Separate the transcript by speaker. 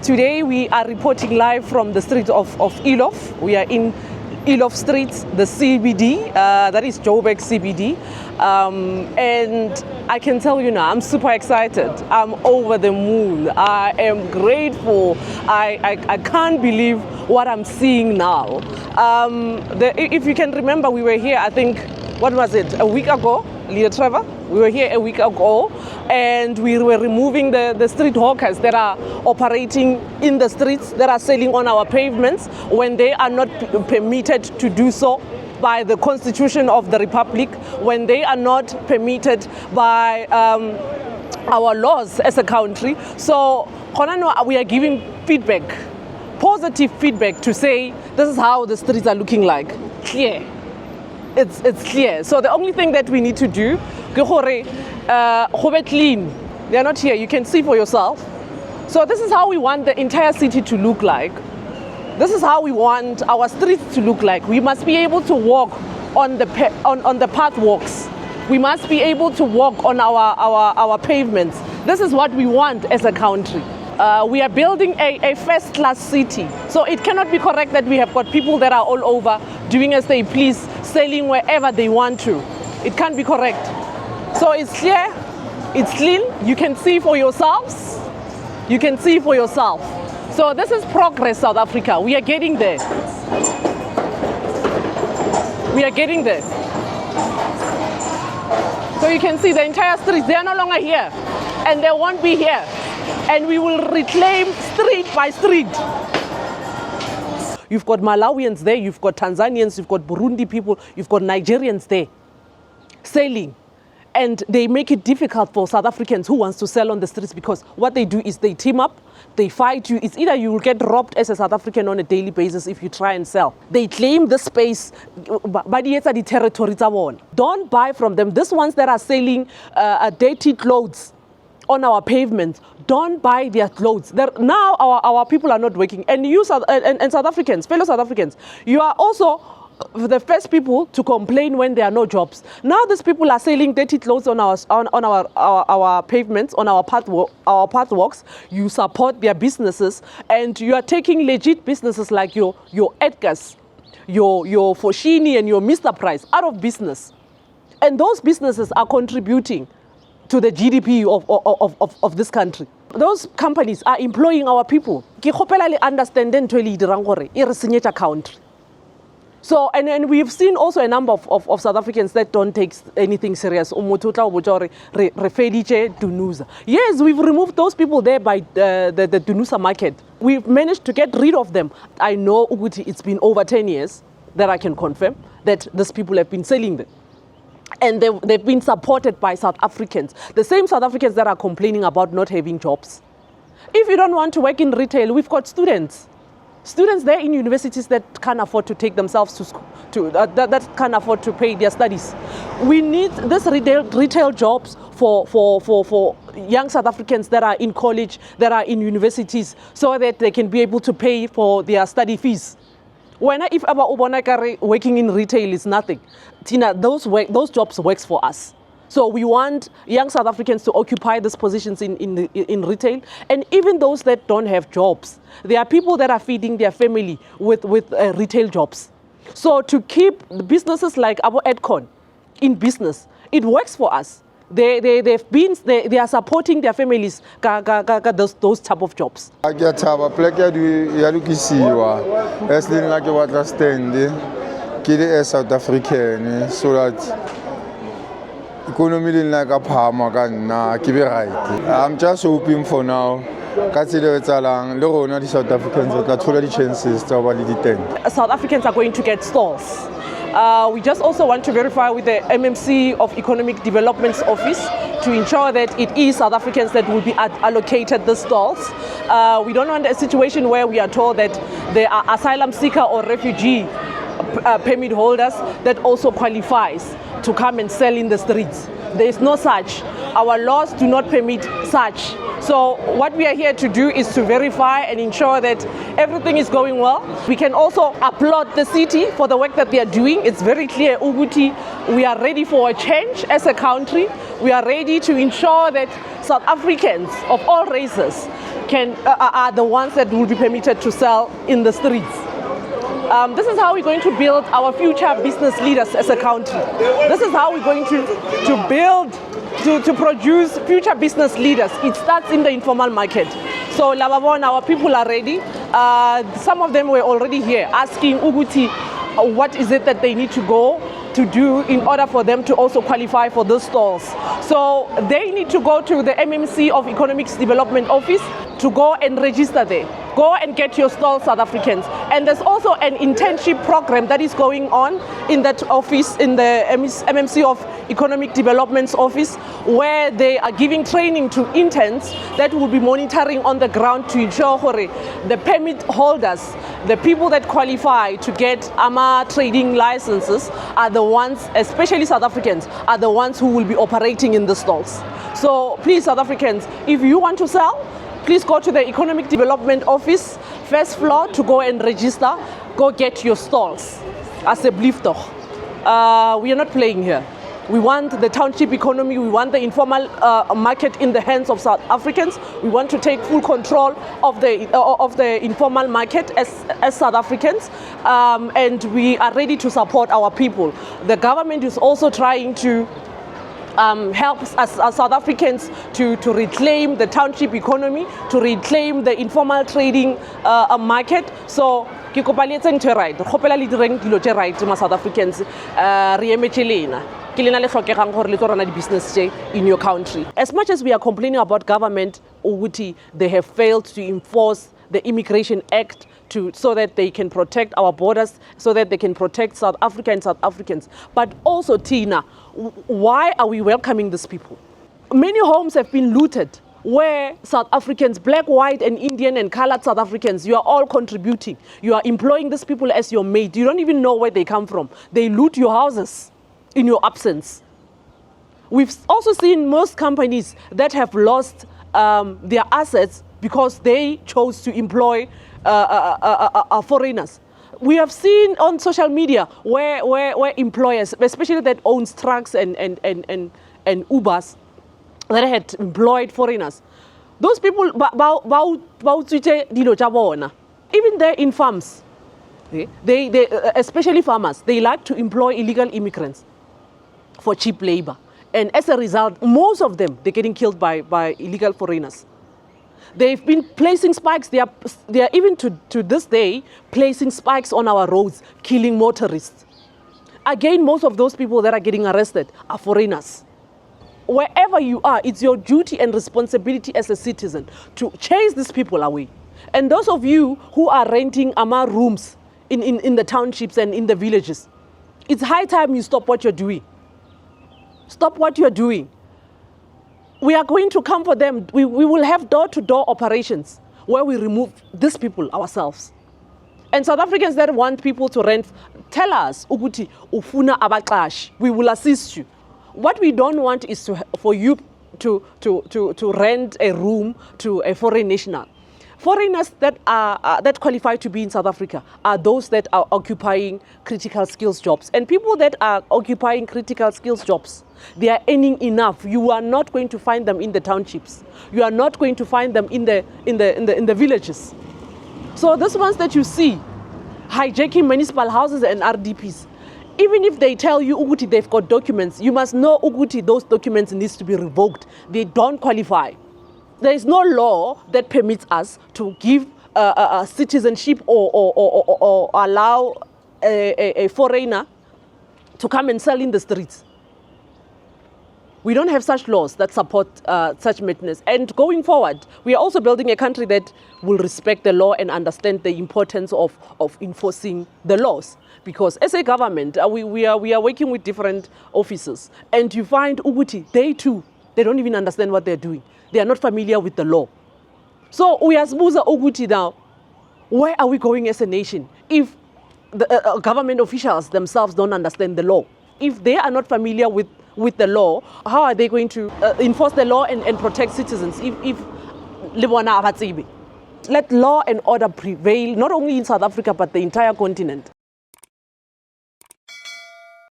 Speaker 1: Today we are reporting live from the street of Elof. We are in Elof Street, the CBD, that is Joburg CBD. And I can tell you now, I'm super excited. I'm over the moon. I am grateful. I can't believe what I'm seeing now. If you can remember, we were here, I think, what was it, a week ago, Leader Trevor? We were here a week ago and we were removing the street hawkers that are operating in the streets, that are selling on our pavements when they are not permitted to do so by the Constitution of the Republic, when they are not permitted by our laws as a country. So we are giving feedback, positive feedback, to say this is how the streets are looking like. Clear. It's clear. So the only thing that we need to do, clean. They are not here. You can see for yourself. So this is how we want the entire city to look like. This is how we want our streets to look like. We must be able to walk on the pathwalks. We must be able to walk on our pavements. This is what we want as a country. We are building a first-class city. So it cannot be correct that we have got people that are all over doing as they please, selling wherever they want to. It can't be correct. So it's clear, it's clean. You can see for yourselves. You can see for yourself. So this is progress, South Africa. We are getting there. We are getting there. So you can see the entire streets, they are no longer here. And they won't be here. And we will reclaim street by street. You've got Malawians there, you've got Tanzanians, you've got Burundi people, you've got Nigerians there selling. And they make it difficult for South Africans who wants to sell on the streets, because what they do is they team up, they fight you. It's either you will get robbed as a South African on a daily basis if you try and sell. They claim the space, but it's the territory. Don't buy from them. These ones that are selling dirty clothes on our pavements, don't buy their clothes. Now our people are not working. And you South Africans, fellow South Africans, you are also the first people to complain when there are no jobs. Now these people are selling dirty clothes on our pavements, on our pathwalks. You support their businesses, and you are taking legit businesses like your Edgar's, your Foschini and your Mr. Price out of business. And those businesses are contributing to the GDP of this country. Those companies are employing our people. Country. So, and we've seen also a number of South Africans that don't take anything serious. Yes, we've removed those people there by the Dunusa market. We've managed to get rid of them. I know it's been over 10 years that I can confirm that these people have been selling them. And they've been supported by South Africans, the same South Africans that are complaining about not having jobs. If you don't want to work in retail, we've got students there in universities that can't afford to take themselves to school, that can't afford to pay their studies. We need this retail jobs for young South Africans that are in college, that are in universities, so that they can be able to pay for their study fees. If working in retail is nothing, Tina, those jobs works for us. So we want young South Africans to occupy these positions in retail, and even those that don't have jobs, there are people that are feeding their family with retail jobs. So to keep the businesses like our Edcon in business, it works for us. They are supporting their families, those type of jobs.
Speaker 2: South African, so that economy like a palm, I'm just hoping for now. South
Speaker 1: Africans are going to get stalls. We just also want to verify with the MMC of Economic Development's office to ensure that it is South Africans that will be allocated the stalls. We don't want a situation where we are told that there are asylum seeker or refugee permit holders that also qualifies to come and sell in the streets. There is no such. Our laws do not permit such. So what we are here to do is to verify and ensure that everything is going well. We can also applaud the city for the work that they are doing. It's very clear, Uguti, we are ready for a change as a country. We are ready to ensure that South Africans of all races are the ones that will be permitted to sell in the streets. This is how we're going to build our future business leaders as a country. This is how we're going to build, to produce future business leaders. It starts in the informal market. So Lababon, our people are ready. Some of them were already here asking Uguti what is it that they need to go to do in order for them to also qualify for those stalls. So they need to go to the MMC of Economics Development Office to go and register there. Go and get your stall, South Africans. And there's also an internship program that is going on in that office, in the MMC of Economic Development's office, where they are giving training to interns that will be monitoring on the ground to ensure the permit holders, the people that qualify to get AMA trading licenses are the ones, especially South Africans, are the ones who will be operating in the stalls. So please, South Africans, if you want to sell, please go to the Economic Development Office, first floor, to go and register. Go get your stalls. As a blieftoch. We are not playing here. We want the township economy. We want the informal market in the hands of South Africans. We want to take full control of the informal market as South Africans. And we are ready to support our people. The government is also trying to help us as South Africans to reclaim the township economy, to reclaim the informal trading market. So, ke kopa le etseng ntho e right. Kgopela le direng dilo tse right ma South Africans re emetse lena. Ke lena le hlokegang gore le tlo rana di business tse in your country. As much as we are complaining about government, they have failed to enforce the Immigration Act so that they can protect our borders, so that they can protect South Africa and South Africans. But also, Tina, why are we welcoming these people? Many homes have been looted where South Africans, black, white, and Indian and colored South Africans, you are all contributing. You are employing these people as your mate. You don't even know where they come from. They loot your houses in your absence. We've also seen most companies that have lost their assets because they chose to employ foreigners. We have seen on social media where employers, especially that owns trucks and Ubers, that had employed foreigners. Those people, even there in farms, they especially farmers, they like to employ illegal immigrants for cheap labor. And as a result, most of them, they're getting killed by illegal foreigners. They've been placing spikes. They are even to this day placing spikes on our roads, killing motorists. Again, most of those people that are getting arrested are foreigners. Wherever you are, it's your duty and responsibility as a citizen to chase these people away. And those of you who are renting AMA rooms in the townships and in the villages, it's high time you stop what you're doing. Stop what you're doing. We are going to come for them. We will have door-to-door operations where we remove these people ourselves. And South Africans that want people to rent, tell us, Uguti, ufuna abaqashi. We will assist you. What we don't want is for you to rent a room to a foreign national. Foreigners that qualify to be in South Africa are those that are occupying critical skills jobs. And people that are occupying critical skills jobs, they are earning enough. You are not going to find them in the townships. You are not going to find them in the villages. So these ones that you see hijacking municipal houses and RDPs, even if they tell you Uguti they've got documents, you must know Uguti those documents needs to be revoked. They don't qualify. There is no law that permits us to give a citizenship or allow a foreigner to come and sell in the streets. We don't have such laws that support such madness. And going forward, we are also building a country that will respect the law and understand the importance of enforcing the laws. Because as a government, we are working with different officers. And you find Uguti, they too, they don't even understand what they're doing. They are not familiar with the law. So we as Muza Uguti now, where are we going as a nation if the government officials themselves don't understand the law? If they are not familiar with the law, how are they going to enforce the law and protect citizens if let law and order prevail, not only in South Africa, but the entire continent.